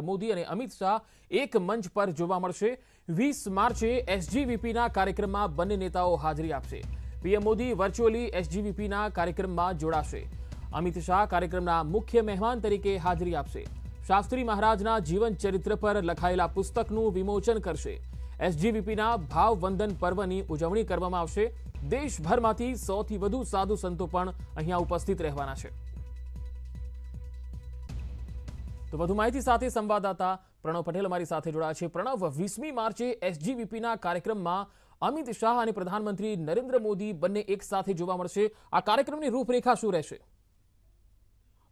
મોદી અને અમિત શાહ એક મંચ પર જોવા મળશે। 20 માર્ચે એસજીવીપીના કાર્યક્રમમાં બંને નેતાઓ હાજરી આપશે। પીએમ મોદી વર્ચ્યુઅલી એસજીવીપીના કાર્યક્રમમાં જોડાશે। અમિત શાહ કાર્યક્રમના મુખ્ય મહેમાન તરીકે હાજરી આપશે। શાસ્ત્રી મહારાજના જીવન ચરિત્ર પર લખાયેલા પુસ્તકનું વિમોચન કરશે। એસજીવીપીના ભાવવંદન પર્વની ઉજવણી કરવામાં આવશે। દેશભરમાંથી 100થી વધુ સાધુ સંતો પણ અહીંયા ઉપસ્થિત રહેવાના છે। તો વધુ માહિતી સાથે સંવાદદાતા પ્રણવ પટેલ અમારી સાથે જોડાયા છે। પ્રણવ, 20મી માર્ચે એસજીવીપીના કાર્યક્રમમાં અમિત શાહ અને પ્રધાનમંત્રી નરેન્દ્ર મોદી બંને એક સાથે જોવા મળશે। આ કાર્યક્રમની રૂપરેખા શું રહેશે?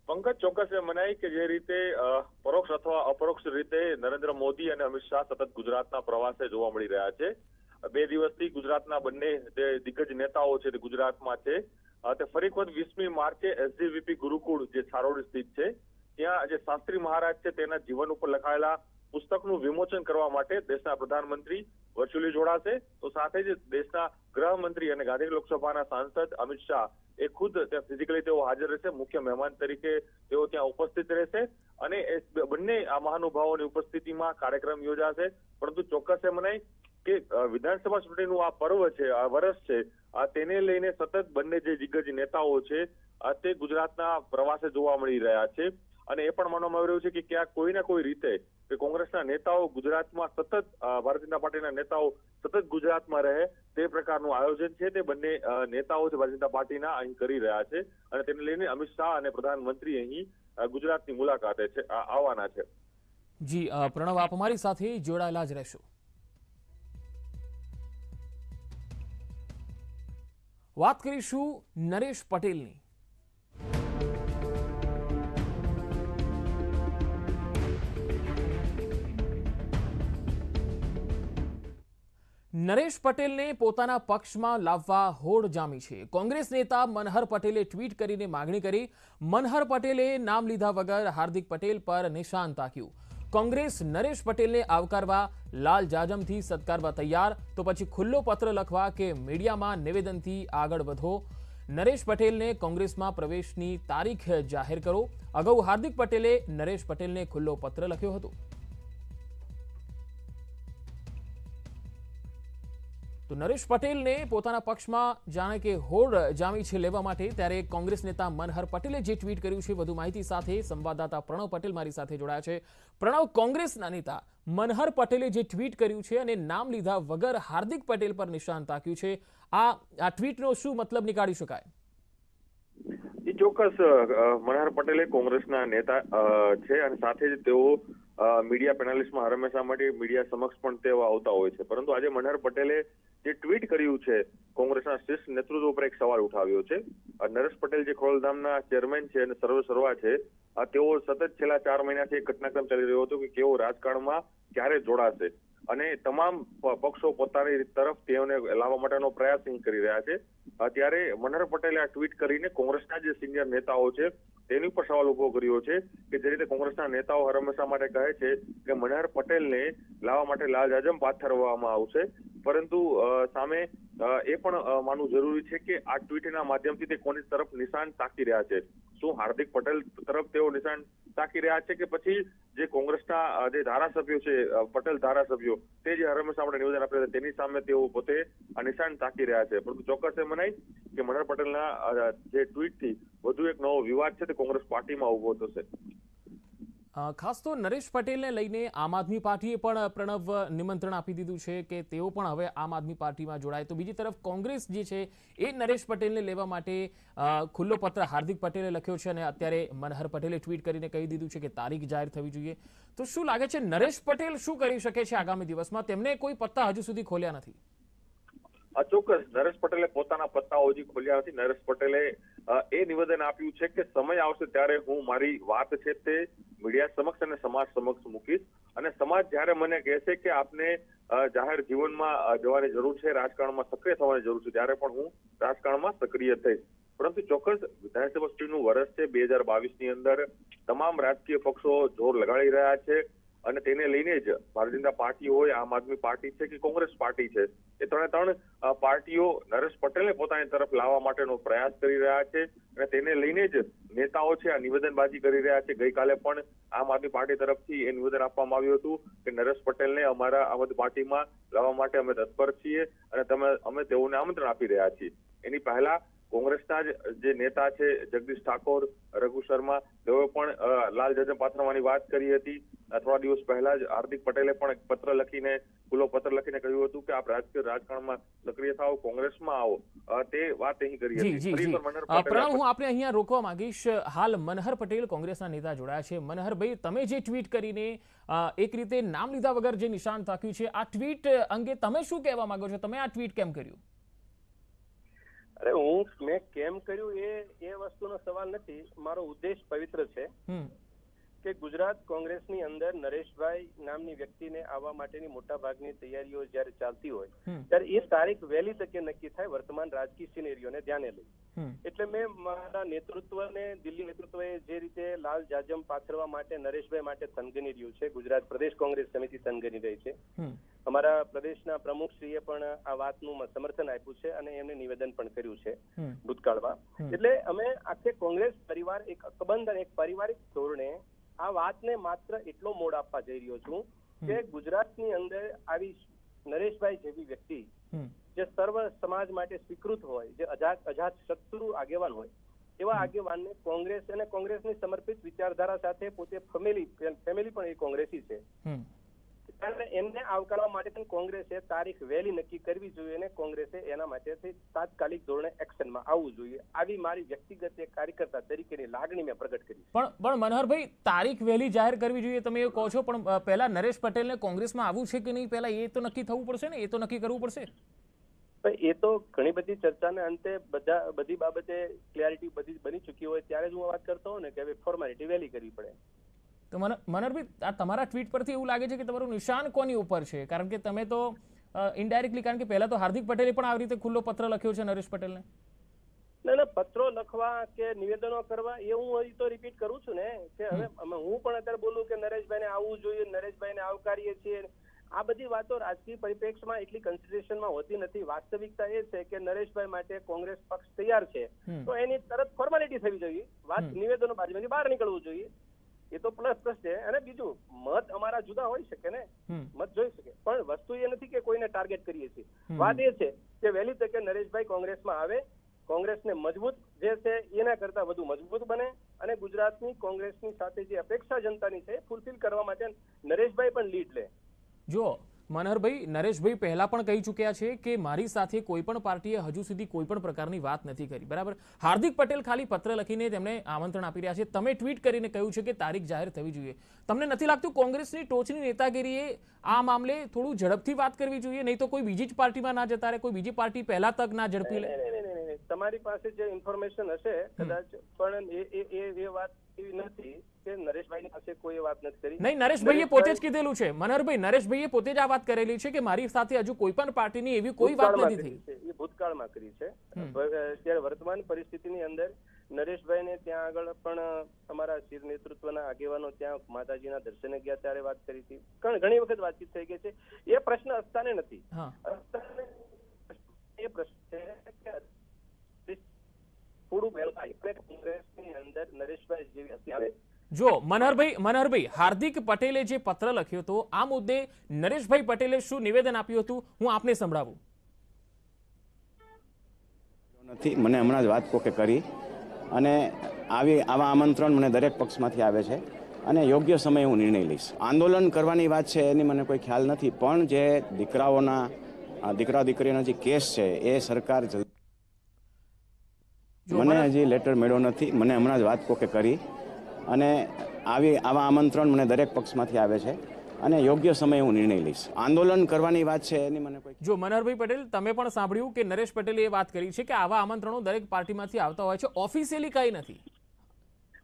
પંકજ, ચોક્કસ મનાય કે જે રીતે પરોક્ષ અથવા અપરોક્ષ રીતે નરેન્દ્ર મોદી અને અમિત શાહ સતત ગુજરાતના પ્રવાસે જોવા મળી રહ્યા છે। 2 દિવસથી ગુજરાતના બંને જે દિગ્ગજ નેતાઓ છે તે ગુજરાતમાં છે। તે ફરી વખત 20મી માર્ચે એસજીવીપી ગુરુકુળ જે છારોડી સ્થિત છે ત્યાં જે શાસ્ત્રી મહારાજ છે તેના જીવન ઉપર લખાયેલા પુસ્તકનું વિમોચન કરવા માટે દેશના પ્રધાનમંત્રી વર્ચ્યુઅલી જોડાશે। તો સાથે જ દેશના ગૃહમંત્રી અને ગાંધીનગર લોકસભાના સાંસદ અમિત શાહ એ ખુદ ત્યાં ફિઝિકલી તેઓ હાજર રહેશે। મુખ્ય મહેમાન તરીકે તેઓ ત્યાં ઉપસ્થિત રહેશે અને બંને આ મહાનુભાવોની ઉપસ્થિતિમાં કાર્યક્રમ યોજાશે। પરંતુ ચોક્કસ મનાય કે વિધાનસભા ચૂંટણીનું આ પર્વ છે, આ વર્ષ છે, તેને લઈને સતત બંને જે દિગ્ગજ નેતાઓ છે તે ગુજરાતના પ્રવાસે જોવા મળી રહ્યા છે અને એ પણ માનવામાં આવી રહ્યું છે કે ક્યાંક કોઈ ના કોઈ રીતે કે કોંગ્રેસના નેતાઓ ગુજરાતમાં સતત ભારતીય જનતા પાર્ટીના નેતાઓ સતત ગુજરાતમાં રહે તે પ્રકારનું આયોજન છે તે બંને નેતાઓ છે ભારતીય જનતા પાર્ટીના અહીં કરી રહ્યા છે અને તેને લઈને અમિત શાહ અને પ્રધાનમંત્રી અહીં ગુજરાતની મુલાકાતે છે આવવાના છે। જી પ્રણવ, આપ અમારી સાથે જોડાયેલા જ રહેશો। વાત કરીશું નરેશ પટેલની। નરેશ પટેલને પોતાના પક્ષમાં લાવવા હોડ જામી છે। કોંગ્રેસ નેતા મનહર પટેલે ટ્વીટ કરીને માગણી કરી। મનહર પટેલે નામ લીધા વગર હાર્દિક પટેલ પર નિશાન તાક્યું। કોંગ્રેસ નરેશ પટેલને આવકારવા લાલ જાજમથી સત્કારવા તૈયાર, તો પછી ખુલ્લો પત્ર લખવા કે મીડિયામાં નિવેદનથી આગળ વધો। નરેશ પટેલને કોંગ્રેસમાં પ્રવેશની તારીખ જાહેર કરો। અગાઉ હાર્દિક પટેલે નરેશ પટેલને ખુલ્લો પત્ર લખ્યો હતો। તો નરેશ પટેલને પોતાના પક્ષમાં જાણે કે હોડ જામી છે લેવા માટે, ત્યારે કોંગ્રેસ નેતા મનહર પટેલે જે ટ્વીટ કર્યું છે, વધુ માહિતી સાથે સંવાદદાતા પ્રણવ પટેલ મારી સાથે જોડાયા છે। પ્રણવ, કોંગ્રેસના નેતા મનહર પટેલે જે ટ્વીટ કર્યું છે અને નામ લીધા વગર હાર્દિક પટેલ પર નિશાન તાક્યું છે, આ ટ્વીટનો શું મતલબ નીકાળી શકાય? ચોક્કસ મનહર પટેલે કોંગ્રેસના નેતા છે અને સાથે જ તેઓ મીડિયા પેનલિસ્ટમાં હંમેશા માટે મીડિયા સમક્ષ પણ તેઓ આવતા હોય છે। પરંતુ આજે મનહર પટેલે જે ટ્વીટ કર્યું છે કોંગ્રેસના શીર્ષ નેતૃત્વ ઉપર એક સવાલ ઉઠાવ્યો છે। નરેશ પટેલ જે ખોડલધામના ચેરમેન છે અને સર્વા છે, તેઓ સતત છેલ્લા 4 મહિનાથી એક ઘટનાક્રમ ચાલી રહ્યો હતો કે તેઓ રાજકારણમાં ક્યારે જોડાશે અને તમામ પક્ષો પોતાની તરફ તેઓને લાવવા માટેનો પ્રયાસ કરી રહ્યા છે। ત્યારે મનહર પટેલે આ ટ્વીટ કરીને કોંગ્રેસના જે સિનિયર નેતાઓ છે તેની ઉપર સવાલ ઉભો કર્યો છે કે જે રીતે કોંગ્રેસના નેતાઓ હંમેશા માટે કહે છે કે મનહર પટેલને લાવવા માટે લાલ જાજમ પાથરવામાં આવશે, પરંતુ સામે એ પણ માનવું જરૂરી છે કે આ ટ્વીટના માધ્યમથી તે કોની તરફ નિશાન તાકી રહ્યા છે। શું હાર્દિક પટેલ તરફ તેઓ નિશાન તાકી રહ્યા છે કે પછી જે કોંગ્રેસના જે ધારાસભ્યો છે, પટેલ ધારાસભ્યો, તે જે હંમેશા આપણે નિવેદન આપ્યા તેની સામે તેઓ પોતે આ નિશાન તાકી રહ્યા છે? પરંતુ ચોક્કસ એ મનાય કે મનહર પટેલના જે ટ્વીટથી વધુ એક નવો વિવાદ છે તે કોંગ્રેસ પાર્ટીમાં ઉભો થશે। ખાસ તો નરેશ પટેલને લઈને આમ આદમી પાર્ટીએ પણ પ્રણવ નિમંત્રણ આપી દીધું છે કે તેઓ પણ હવે આમ આદમી પાર્ટીમાં જોડાય। તો બીજી તરફ કોંગ્રેસ જે છે એ નરેશ પટેલને લેવા માટે ખુલ્લો પત્ર હાર્દિક પટેલે લખ્યો છે અને અત્યારે મનહર પટેલે ટ્વીટ કરીને કહી દીધું છે કે તારીખ જાહેર થવી જોઈએ। તો શું લાગે છે નરેશ પટેલ શું કરી શકે છે આગામી દિવસમાં? તેમને કોઈ પત્તા હજુ સુધી ખોલ્યા નથી। ચોક્કસ નરેશ પટેલે પોતાના પત્તાઓ હજી ખોલ્યા નથી। નરેશ પટેલે એ નિવેદન આપ્યું છે કે સમય આવશે ત્યારે હું મારી વાત છે તે મીડિયા સમક્ષ અને સમાજ સમક્ષ મૂકીશ અને સમાજ જ્યારે મને કહેશે કે આપને જાહેર જીવનમાં જવાની જરૂર છે, રાજકારણમાં સક્રિય થવાની જરૂર છે, ત્યારે પણ હું રાજકારણમાં સક્રિય થઈશ। પરંતુ ચોક્કસ વિધાનસભા ચૂંટણીનું વર્ષ છે 2022ની અંદર તમામ રાજકીય પક્ષો જોર લગાડી રહ્યા છે અને તેને લઈને જ ભારતીય જનતા પાર્ટી હોય, આમ આદમી પાર્ટી છે કે કોંગ્રેસ પાર્ટી છે, એ ત્રણ પાર્ટીઓ નરેશ પટેલને પોતાની તરફ લાવવા માટેનો પ્રયાસ કરી રહ્યા છે અને તેને લઈને જ નેતાઓ છે આ નિવેદનબાજી કરી રહ્યા છે. ગઈકાલે પણ આમ આદમી પાર્ટી તરફથી એ નિવેદન આપવામાં આવ્યું હતું કે નરેશ પટેલને અમારા આમ આદમી પાર્ટીમાં લાવવા માટે અમે તત્પર છીએ અને અમે તેઓને આમંત્રણ આપી રહ્યા છીએ. એની પહેલા કોંગ્રેસના જે નેતા છે જગદીશ ઠાકોર, રઘુ શર્મા, તેઓએ પણ લાલ જજમ પાથરવાની વાત કરી હતી. થોડા દિવસ પહેલા જ હાર્દિક પટેલે પણ ખુલ્લો પત્ર લખીને કહ્યું હતું કે આપ રાજકારણમાં સક્રિય થાઓ, કોંગ્રેસમાં આવો, તે વાત અહીં કરી હતી. પ્રણવ, હું આપણે અહીંયા રોકવા માંગીશ. હાલ મનહર પટેલ કોંગ્રેસના નેતા જોડાયા છે. મનહરભાઈ, તમે જે ટ્વીટ કરીને એક રીતે નામ લીધા વગર જે નિશાન તાક્યું છે, આ ટ્વીટ અંગે તમે શું કહેવા માંગો છો? તમે આ ટ્વીટ કેમ કર્યું? અરે મેં કેમ કર્યું એ વસ્તુનો સવાલ નથી. મારો ઉદ્દેશ પવિત્ર છે કે ગુજરાત કોંગ્રેસની અંદર નરેશભાઈ નામની વ્યક્તિને આવવા માટેની મોટા ભાગની તૈયારીઓ જ્યારે ચાલતી હોય ત્યારે એ તારીખ વહેલી તકે નક્કી થાય વર્તમાન રાજકીય સિનેરીઓને ધ્યાને લઈ. એટલે મેં મારા નેતૃત્વને, દિલ્હી નેતૃત્વએ જે રીતે લાલ જાજમ પાથરવા માટે નરેશભાઈ માટે તનગની રહ્યું છે, ગુજરાત પ્રદેશ કોંગ્રેસ સમિતિ તનગની રહી છે. અમારા પ્રદેશના પ્રમુખશ્રીએ પણ આ વાતનું સમર્થન આપ્યું છે અને એમને નિવેદન પણ કર્યું છે ભૂતકાળમાં. એટલે અમે આખે કોંગ્રેસ પરિવાર એક અકબંધ અને એક પારિવારિક ધોરણે આ વાતને માત્ર એટલો મોડ આપવા જઈ રહ્યો છું કે ગુજરાતની અંદર આવી નરેશભાઈ જેવી વ્યક્તિ જે સર્વ સમાજ માટે સ્વીકૃત હોય, જે અજાત શત્રુ આગેવાન હોય, એવા આગેવાનને કોંગ્રેસ અને કોંગ્રેસની સમર્પિત વિચારધારા સાથે પોતે ફેમિલી પણ એ કોંગ્રેસી છે, એમને આવકારવા માટે પણ કોંગ્રેસે તારીખ વહેલી નક્કી કરવી જોઈએ અને કોંગ્રેસે એના માટે તાત્કાલિક ધોરણે એક્શનમાં આવવું જોઈએ. આવી મારી વ્યક્તિગત કાર્યકર્તા તરીકેની લાગણી મેં પ્રગટ કરી. પણ મનહરભાઈ, તારીખ વહેલી જાહેર કરવી જોઈએ તમે એવું કહો છો, પણ પહેલા નરેશ પટેલને કોંગ્રેસમાં આવવું છે કે નહીં, પહેલા એ તો નક્કી થવું પડશે ને, એ તો નક્કી કરવું પડશે. એ તો ઘણી બધી ચર્ચાને અંતે બધી બાબતે ક્લિયરિટી બધી બની ચૂકી હોય ત્યારે જ હું વાત કરતો હોઉં ને કે હવે ફોર્માલિટી વહેલી કરવી પડે. તો મનહરભાઈ, આ તમારા ટ્વીટ પરથી એવું લાગે છે કે તમારું નિશાન કોની ઉપર છે? કારણ કે તમે તો ઇનડાયરેક્ટલી, કારણ કે પહેલા તો હાર્દિક પટેલે પણ આવી રીતે ખુલ્લો પત્ર લખ્યો છે નરેશ પટેલને. ના, પત્રો લખવા કે નિવેદનો કરવા એ હું હજી તો રિપીટ કરું છું ને કે હવે હું પણ અત્યારે બોલું કે નરેશભાઈને આવવું જોઈએ, નરેશભાઈને આવકારીએ છીએ, આ બધી વાતો રાજકીય પરિપ્રેક્ષમાં એટલી કન્સિડરેશનમાં હોતી નથી. વાસ્તવિકતા એ છે કે નરેશભાઈ માટે કોંગ્રેસ પક્ષ તૈયાર છે તો એની તરત ફોર્માલિટી થવી જોઈએ, વાત નિવેદનો બાજુમાંથી બહાર નીકળવું જોઈએ. એ તો પ્લસ છે. અને બીજું, મત અમારા જુદા હોઈ શકે ને, મત જોઈ શકે, પણ વસ્તુ એ નથી કે કોઈને ટાર્ગેટ કરીએ છીએ. વાત એ છે કે વહેલી તકે નરેશભાઈ કોંગ્રેસમાં આવે, કોંગ્રેસને મજબૂત જે છે એના કરતા વધુ મજબૂત બને અને ગુજરાતની કોંગ્રેસની સાથે જે અપેક્ષા જનતાની છે ફૂલફિલ કરવા માટે નરેશભાઈ પણ લીડ લે. જો મનહરભાઈ, નરેશભાઈ પહેલા પણ કહી ચૂક્યા છે કે મારી સાથે કોઈ પણ પાર્ટીએ હજુ સુધી કોઈ પણ પ્રકારની વાત નથી કરી, બરાબર. હાર્દિક પટેલ ખાલી પત્ર લખીને તેમને આમંત્રણ આપી રહ્યા છે. તમે ટ્વીટ કરીને કહ્યું છે કે તારીખ જાહેર થવી જોઈએ. તમને નથી લાગતું કોંગ્રેસની ટોચની નેતાગીરીએ આ મામલે થોડું ઝડપથી વાત કરવી જોઈએ? નહીં તો કોઈ બીજી જ પાર્ટીમાં ના જતા રહે, કોઈ બીજી પાર્ટી પહેલા તક ના ઝડપી લે? તમારી પાસે જે ઇન્ફોર્મેશન હશે કદાચ, પણ એ વાત એવી નથી કે નરેશભાઈની પાસે કોઈ વાત નથી કરી. નહીં, નરેશભાઈએ પોતે જ કીધેલું છે મનહરભાઈ, નરેશભાઈએ પોતે જ આ વાત કરેલી છે કે મારી સાથે હજુ કોઈ પણ પાર્ટીની એવી કોઈ વાત નથી થઈ. એ ભૂતકાળમાં કરી છે. ત્યારે વર્તમાન પરિસ્થિતિની અંદર નરેશભાઈને ત્યાં આગળ પણ અમારા શિર નેતૃત્વના આગેવાનો ત્યાં માતાજીના દર્શને ગયા ત્યારે વાત કરી હતી. ઘણી વખત વાતચીત થઈ ગઈ છે. એ પ્રશ્ન અસ્તાને નથી. એ પ્રશ્ન છે કે થોડું કોંગ્રેસની અંદર નરેશભાઈ જેવી હસ્તી આવે. જો મનહરભાઈ, હાર્દિક પટેલે જે પત્ર લખ્યો હતો આ મુદ્દે નરેશભાઈ પટેલે શું નિવેદન આપ્યું હતું, હું આપને સંભળાવું. નથી, મને હમણાં જ વાત કોકે કરી અને આવા આમંત્રણ મને દરેક પક્ષમાંથી આવે છે અને યોગ્ય સમયે હું નિર્ણય લઈશ. આંદોલન કરવાની વાત છે એની મને કોઈ ખ્યાલ નથી, પણ જે દીકરા દીકરીનો જે કેસ છે એ સરકાર મને હજી લેટર મળ્યો નથી. મને હમણાં જ વાત કોકે કરી અને આવા આમંત્રણ મને દરેક પક્ષમાંથી આવે છે અને યોગ્ય સમયે હું નિર્ણય લઈશ. આંદોલન કરવાની વાત છે એની મને કોઈ. જો મનહરભાઈ પટેલ, તમે પણ સાંભળ્યું કે નરેશ પટેલે એ વાત કરી છે કે આવા આમંત્રણો દરેક પાર્ટીમાંથી આવતા હોય છે, ઓફિશિયલી કઈ નથી.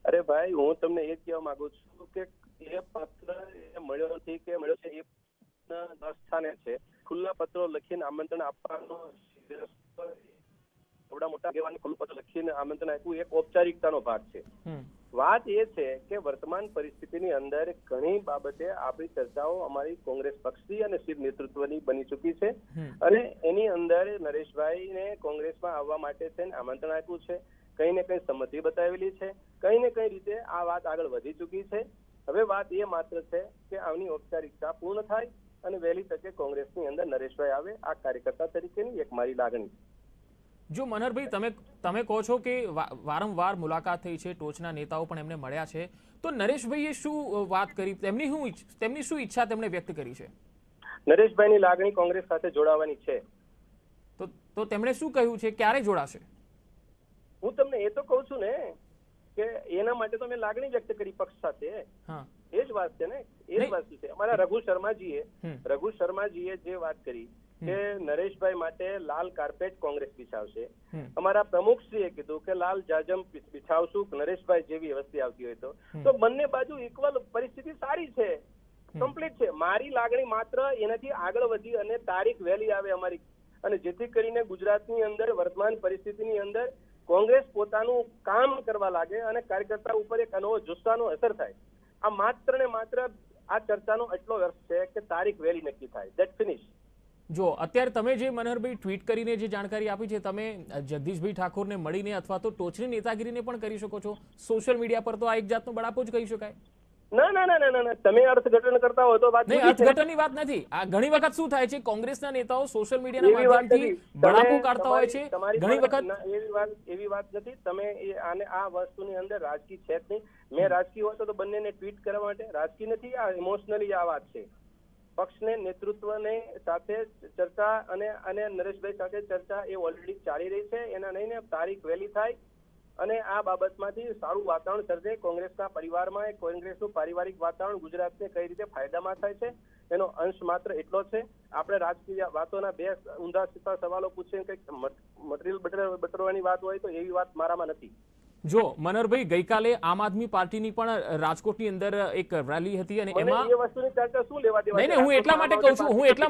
અરે ભાઈ, હું તમને એ કહેવા માંગુ છું કે એ પત્ર મળ્યો નથી કે મળ્યો છે એ સ્થાને છે. ખુલ્લા પત્રો લખીને આમંત્રણ આપવાનો થોડા મોટા આગેવાનને ખુલ્લું પત્ર લખીને આમંત્રણ આપ્યું એક ઔપચારિકતાનો ભાગ છે. વાત એ છે કે વર્તમાન પરિસ્થિતિની અંદર ઘણી બાબતે આપણી ચર્ચાઓ અમારી કોંગ્રેસ પક્ષની અને શીર્ષ નેતૃત્વની બની ચૂકી છે અને એની અંદર નરેશભાઈને કોંગ્રેસમાં આવવા માટે છે આમંત્રણ આપ્યું છે, કઈ ને કઈ સંમતિ બતાવેલી છે, કઈ ને કઈ રીતે આ વાત આગળ વધી ચૂકી છે. હવે વાત એ માત્ર છે કે આની ઔપચારિકતા પૂર્ણ થાય અને વહેલી તકે કોંગ્રેસની અંદર નરેશભાઈ આવે. આ કાર્યકર્તા તરીકેની એક મારી લાગણી. જો મનહરભાઈ, તમે કહો છો કે વારંવાર મુલાકાત થઈ છે, ટોચના નેતાઓ પણ એમને મળ્યા છે, તો નરેશભાઈએ શું વાત કરી, તેમની શું ઈચ્છા તેમણે વ્યક્ત કરી છે? નરેશભાઈની લાગણી કોંગ્રેસ સાથે જોડાવાની છે. તો તેમણે શું કહ્યું છે, ક્યારે જોડાશે? હું તમને એ તો કહું છું ને કે એના માટે તો મેં લાગણી વ્યક્ત કરી પક્ષ સાથે. એ જ વાત છે ને, એ જ વસ્તુ છે. અમારા રઘુ શર્માજીએ જે વાત કરી કે નરેશભાઈ માટે લાલ કાર્પેટ કોંગ્રેસ બિછાવશે. અમારા પ્રમુખશ્રીએ કીધું કે લાલ જાજમ બિછાવશું નરેશભાઈ જેવી વસ્તી આવતી હોય તો બંને બાજુ ઇક્વલ પરિસ્થિતિ સારી છે, કમ્પ્લીટ છે. મારી લાગણી માત્ર એનાથી આગળ વધી અને તારીખ વહેલી આવે અમારી, અને જેથી કરીને ગુજરાતની અંદર વર્તમાન પરિસ્થિતિની અંદર કોંગ્રેસ પોતાનું કામ કરવા લાગે અને કાર્યકર્તા ઉપર એક અનવો જુસ્સાનો અસર થાય. આ માત્ર ને માત્ર આ ચર્ચાનો એટલો અર્થ છે કે તારીખ વહેલી નક્કી થાય. That finish. જો અત્યારે તમે જે મનહરભાઈ ટ્વીટ કરીને જે જાણકારી આપી છે, તમે જગદીશભાઈ ઠાકોરને મળીને અથવા તો ટોચની નેતાગીરીને પણ કરી શકો છો. સોશિયલ મીડિયા પર તો આ એક જાતનો બળાપો જ કહી શકાય. ના, તમે અર્થઘટન કરતા હોય તો વાત નહીં, અર્થઘટનની વાત નથી. આ ઘણી વખત શું થાય છે, કોંગ્રેસના નેતાઓ સોશિયલ મીડિયાના માધ્યમથી બળાપો કાઢતા હોય છે. ઘણી વખત એવી વાત નથી. તમે આને આ વસ્તુની અંદર રાજકીય છે જ નહીં. મેં રાજકીય હોતો તો બંનેને ટ્વીટ કરવા માટે, રાજકીય નથી. આ ઇમોશનલી આ વાત છે. પક્ષને નેતૃત્વને સાથે ચર્ચા અને નરેશભાઈ સાથે ચર્ચા એ ઓલરેડી ચાલી રહી છે. એના લઈને તારીખ વહેલી થાય અને આ બાબતમાંથી સારું વાતાવરણ સર્જે. કોંગ્રેસના પરિવારમાં કોંગ્રેસનું પારિવારિક વાતાવરણ ગુજરાતને કઈ રીતે ફાયદામાં થાય છે એનો અંશ માત્ર એટલો છે. આપણે રાજકીય વાતોના બે ઊંધા સીધા સવાલો પૂછીને કંઈક મટીરિયલ બટરવાની વાત હોય તો એવી વાત મારામાં નથી. જો મનહરભાઈ, ગઈકાલે આમ આદમી પાર્ટીની પણ રાજકોટની અંદર એક રેલી હતી અને એમાં એ વસ્તુની ચર્ચા શું લેવા દેવા? નહીં, હું એટલા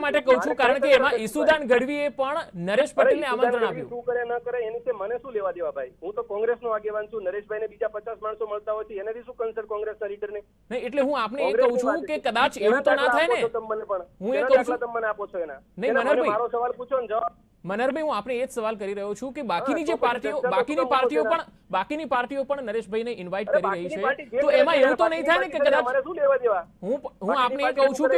માટે કહું છું કારણ કે એમાં ઈસુદાન ગઢવીએ પણ નરેશ પટેલને આમંત્રણ આપ્યું. શું કરે ન કરે એની મને શું લેવા દેવા ભાઈ? હું તો કોંગ્રેસનો આગેવાન છું. નરેશભાઈને બીજા 50 માણસો મળતા હોય છે, એનાથી શું કન્સર્ન કોંગ્રેસના લીડરને? નહીં, એટલે હું આપને એ કહું છું કે કદાચ એવું તો ના થાય ને. હું એ કહું છું તમે મને આપો છો એના. નહીં મનહરભાઈ, મારો સવાલ પૂછો ને જવાબ. મનહરભાઈ, હું આપણે એ જ સવાલ કરી રહ્યો છું કે બાકીની પાર્ટીઓ પણ નરેશભાઈને ઇન્વાઇટ કરી રહી છે, તો એમાં એવું તો નહીં થાય ને કે કદાચ હું આપને એ કહું છું કે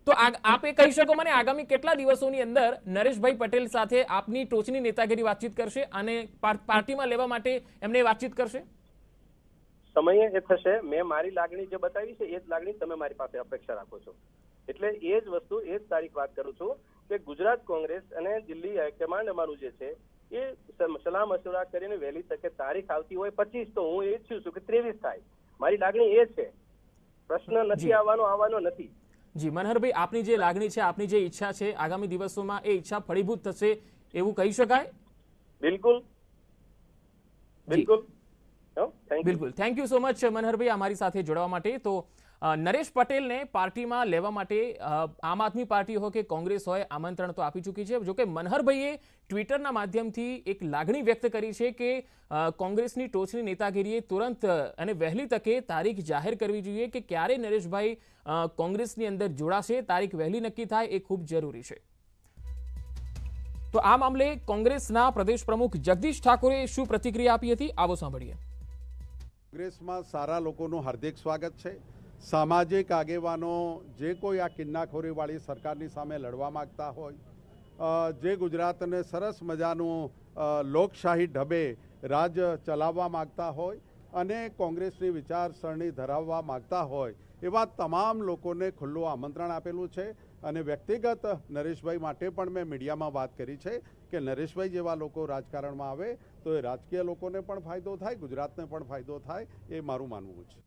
તો આપ એ કહી શકો મને આગામી કેટલા દિવસોની અંદર નરેશભાઈ પટેલ સાથે આપની ટોચની નેતાગીરી વાતચીત કરશે અને પાર્ટીમાં લેવા માટે એમને વાતચીત કરશે? સમયે એ થશે. મેં મારી લાગણી જે બતાવી છે એ જ લાગણી તમે મારી પાસે અપેક્ષા રાખો છો. એટલે એ જ વસ્તુ, એ જ તારીખ વાત કરું છું કે ગુજરાત કોંગ્રેસ અને દિલ્હી હાઈકમાન્ડ અમારું જે છે એ સલાહ મસૂરા કરીને વહેલી તકે તારીખ આવતી હોય 25, તો હું એ ઈચ્છું છું કે 23 થાય. મારી લાગણી એ છે. પ્રશ્ન નથી આવવાનો નથી. જી મનહરભાઈ, આપની જે લાગણી છે, આપની જે ઈચ્છા છે, આગામી દિવસોમાં એ ઈચ્છા ફળીભૂત થશે એવું કહી શકાય? બિલકુલ. થેન્ક યુ સો મચ મનહરભાઈ અમારી સાથે જોડવા માટે. તો નરેશ પટેલને પાર્ટીમાં લેવા માટે આમ આદમી પાર્ટી હોય કે કોંગ્રેસ હોય આમંત્રણ તો આપી ચૂકી છે. જોકે મનહરભાઈએ ટ્વિટરના માધ્યમથી એક લાગણી વ્યક્ત કરી છે કે કોંગ્રેસની ટોચની નેતાગીરીએ તુરંત અને વહેલી તકે તારીખ જાહેર કરવી જોઈએ કે ક્યારે નરેશભાઈ કોંગ્રેસની અંદર જોડાશે. તારીખ વહેલી નક્કી થાય એ ખૂબ જરૂરી છે. તો આ મામલે કોંગ્રેસના પ્રદેશ પ્રમુખ જગદીશ ઠાકોરે શું પ્રતિક્રિયા આપી હતી, આવો સાંભળીએ. કોંગ્રેસમાં સારા લોકોનું હાર્દિક સ્વાગત છે. સામાજિક આગેવાનો જે કોઈ આ કિન્નાખોરીવાળી સરકારની સામે લડવા માગતા હોય, જે ગુજરાતને સરસ મજાનું લોકશાહી ઢબે રાજ ચલાવવા માગતા હોય અને કોંગ્રેસની વિચારસરણી ધરાવવા માગતા હોય એવા તમામ લોકોને ખુલ્લું આમંત્રણ આપેલું છે. અને વ્યક્તિગત નરેશભાઈ માટે પણ મેં મીડિયામાં વાત કરી છે કે નરેશભાઈ જેવા લોકો રાજકારણમાં આવે તો એ રાજકીય લોકોને પણ ફાયદો થાય, ગુજરાતને પણ ફાયદો થાય, એ મારું માનવું છે.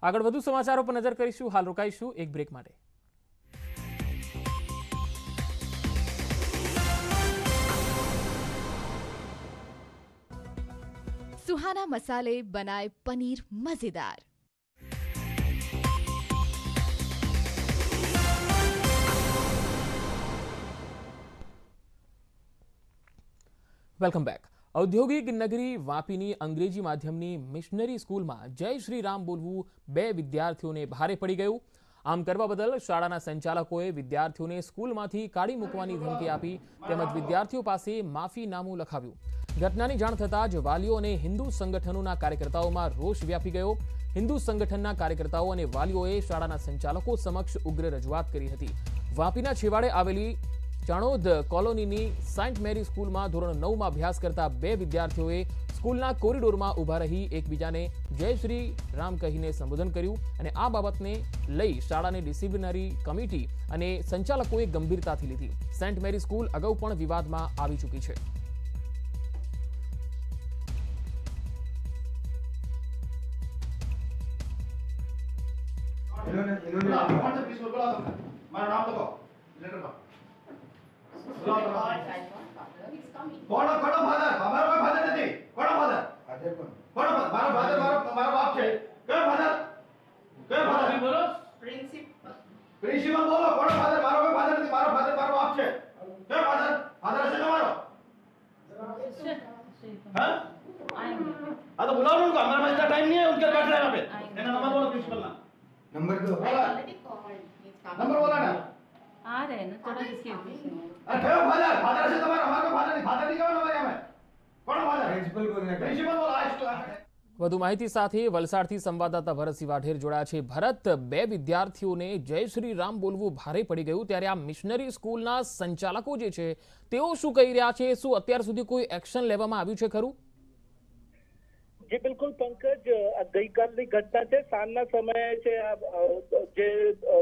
આગળ વધુ સમાચારો પર નજર કરીશું. હાલ રોકાઈશું એક બ્રેક માટે. सुहाना मसाले बनाए पनीर मजेदार. Welcome back. ઔદ્યોગિક નગરી વાપીની અંગ્રેજી માધ્યમની મિશનરી સ્કૂલમાં જય શ્રી રામ બોલવું 2 વિદ્યાર્થીઓને ભારે પડી ગયું. આમ કરવા બદલ શાળાના સંચાલકોએ વિદ્યાર્થીઓને સ્કૂલમાંથી કાઢી મૂકવાની ધમકી આપી તેમજ વિદ્યાર્થીઓ પાસે માફીનામું લખાવ્યું. ઘટનાની જાણ થતાં જ વાલીઓ અને હિન્દુ સંગઠનોના કાર્યકર્તાઓમાં રોષ વ્યાપી ગયો. હિન્દુ સંગઠનના કાર્યકર્તાઓ અને વાલીઓએ શાળાના સંચાલકો સમક્ષ ઉગ્ર રજૂઆત કરી હતી. વાપીના છેવાડે આવેલી ચાણોદ કોલોનીની સેન્ટ મેરી સ્કૂલમાં ધોરણ 9માં અભ્યાસ કરતા 2 વિદ્યાર્થીઓએ સ્કૂલના કોરિડોરમાં ઊભા રહી એકબીજાને જય શ્રી રામ કહીને સંબોધન કર્યું અને આ બાબતને લઈ શાળાની ડિસિપ્લિનરી કમિટી અને સંચાલકોએ ગંભીરતાથી લીધી. સેન્ટ મેરી સ્કૂલ અગાઉ પણ વિવાદમાં આવી ચૂકી છે. પ્રિન્સિપલ બોલો કોણ ફાધર? મારો કોઈ ફાધર નથી. મારો ફાધર મારો બાપ છે. કયો ફાધર? ફાધર હશે તમારો? हाँ? हाँ तो बुलाओ उनको. हमारे पास इतना टाइम नहीं है. उनके बैठ रहे हैं यहाँ पे. इतना नंबर बोलो प्रिंसिपल ना. नंबर दो. बोला. नंबर बोला ना. आ रहे हैं ना थोड़ा इसके अरे कहो फादर. फादर हશે તમારો. हमारा कोई फादर नहीं. फादर नहीं कहो हमारे यहाँ में. कौन फादर? प्रिंसिपल बोलने का. प्रिंसिपल बोला. आज तो વધુ માહિતી સાથે વલસાડથી સંવાદદાતા ભરતસિંહ વાઢેર જોડાયા છે. ભરત, 2 વિદ્યાર્થીઓને જય શ્રી રામ બોલવું ભારે પડી ગયું ત્યારે આ મિશનરી સ્કૂલના સંચાલકો જે છે તેઓ શું કહી રહ્યા છે? શું અત્યાર સુધી કોઈ એક્શન લેવામાં આવ્યું છે ખરું? જી બિલકુલ પંકજ, ગઈકાલની ઘટના છે. સાંજના સમયે છે જે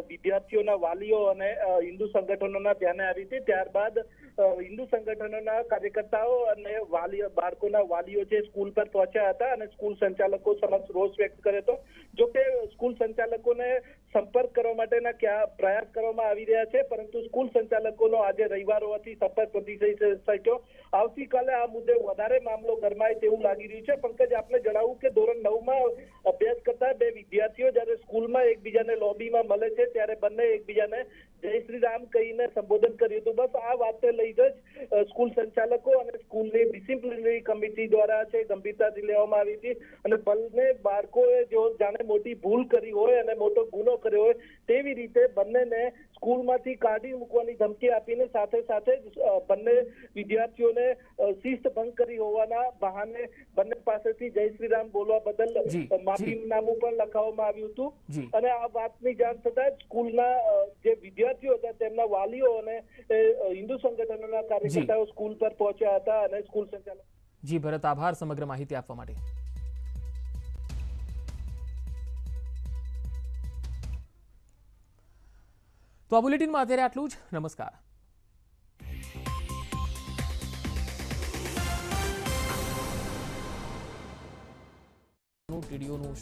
વિદ્યાર્થીઓના વાલીઓ અને હિન્દુ સંગઠનોના ધ્યાને આવી હતી. ત્યારબાદ હિન્દુ સંગઠનોના કાર્યકર્તાઓ અને બાળકોના વાલીઓ જે સ્કૂલ પર પહોંચ્યા હતા અને સ્કૂલ સંચાલકો સમક્ષ રોષ વ્યક્ત કર્યો હતો. જોકે સ્કૂલ સંચાલકોને સંપર્ક કરવા માટેના પ્રયાસ કરવામાં આવી રહ્યા છે, પરંતુ સ્કૂલ સંચાલકોનો આજે રવિવાર હોવાથી સંપર્ક નથી થઈ શક્યો. આવતીકાલે આ મુદ્દે વધારે મામલો ગરમાય તેવું લાગી રહ્યું છે. પંકજ, આપને જણાવું કે ધોરણ 9માં અભ્યાસ કરતા 2 વિદ્યાર્થીઓ જ્યારે સ્કૂલમાં એકબીજાને લોબીમાં મળે છે ત્યારે બંને એકબીજાને જય શ્રી રામ કહીને સંબોધન કર્યું હતું. બસ આ વાતને લઈ જ સ્કૂલ સંચાલકો અને સ્કૂલની ડિસિપ્લિનરી કમિટી દ્વારા છે ગંભીરતાથી લેવામાં આવી હતી અને બંને બાળકોએ જો જાણે મોટી ભૂલ કરી હોય અને મોટો ગુનો કર્યો હોય તેવી રીતે બંનેને સ્કૂલમાંથી કાઢી મૂકવાની ધમકી આપીને સાથે સાથે બંને વિદ્યાર્થીઓને શિસ્ત ભંગ કરી હોવાના બહાને બંને પાસેથી જય શ્રી રામ બોલવા બદલ માફીનામું પણ લખાવવામાં આવ્યું હતું. અને આ વાતની જાણ થતાં સ્કૂલના જે વિદ્યાર્થીઓ હતા તેમના વાલીઓ અને હિન્દુ સંગઠનોના કાર્યકર્તાઓ સ્કૂલ પર પહોંચ્યા હતા અને સ્કૂલ સંચાલક. જી ભરત, આભાર સમગ્ર માહિતી આપવા માટે. તો આ બુલેટિનમાં અત્યારે આટલું જ. નમસ્કાર. ટીડીઓનું